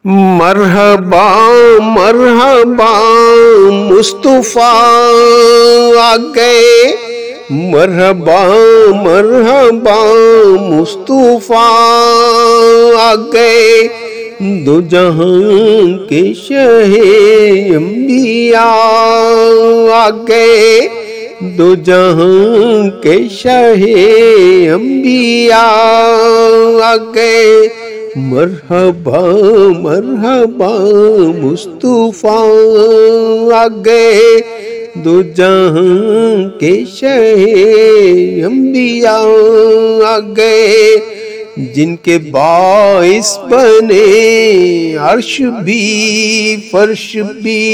مرحبا مرحبا مصطفیٰ آ گئے، مرحبا مرحبا مصطفیٰ آ گئے، دو جہاں کے شہ انبیاء آ گئے، دو جہاں کے شہ انبیاء آ گئے، مرحبا مرحبا مصطفیٰ آ گئے، دو جہاں کے شہ انبیاء آ گئے، جن کے باعث بنے عرش بھی فرش بھی،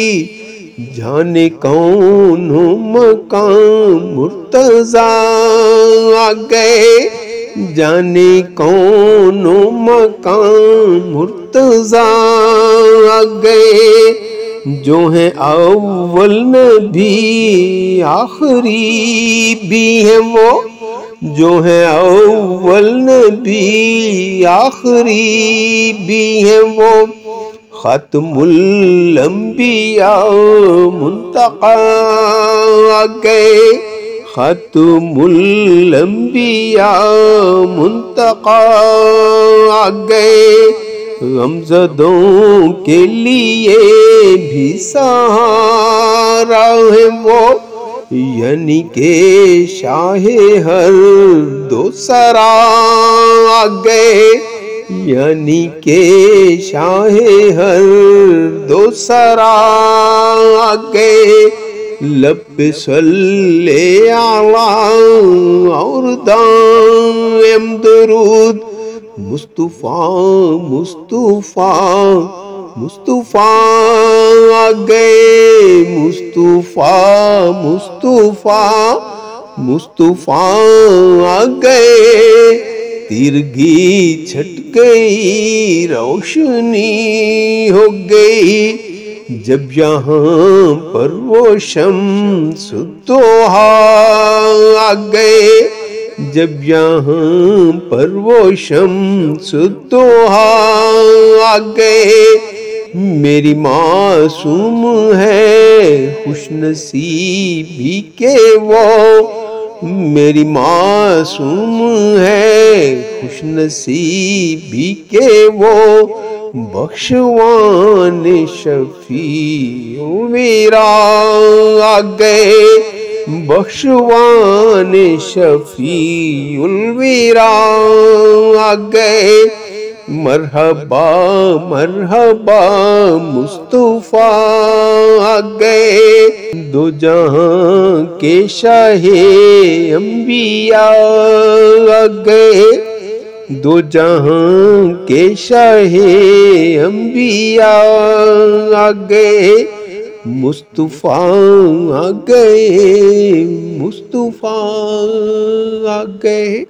جانے کون مقام مرتضیٰ آ گئے، جانے کون مقام مرتضیٰ آ گئے، جو ہیں اول نبی آخری بھی ہیں وہ، جو ہیں اول نبی آخری بھی ہیں وہ، ختم الانبیاء منتقیٰ آ گئے، ختم الانبیاء منتقیٰ آ گئے، غمزدوں کے لیے بھی سہارا ہے وہ، یعنی کہ شاہ ہر دو سرا آ گئے، یعنی کہ شاہ ہر دو سرا آ گئے، لب پہ صلی علی اور دائم درود، مصطفیٰ مصطفیٰ مصطفیٰ آ گئے، مصطفیٰ مصطفیٰ مصطفیٰ آ گئے، تیرگی چھٹ گئی روشنی ہو گئی، جب یہاں پر وہ شمس الضحیٰ آ گئے، جب یہاں پر وہ شمس الضحیٰ آ گئے، میری معصوم ہے خوش نصیبی کہ وہ، میری معصوم ہے خوش نصیبی کہ وہ، بخشوان شفیع الورا آ گئے، بخشوان شفیع الورا آ گئے، مرحبا مرحبا مصطفیٰ آ گئے، دو جہاں کے شاہ انبیاء آ گئے، دو جہاں کے شاہ انبیاء آ گئے، مصطفیٰ آ گئے، مصطفیٰ آ گئے۔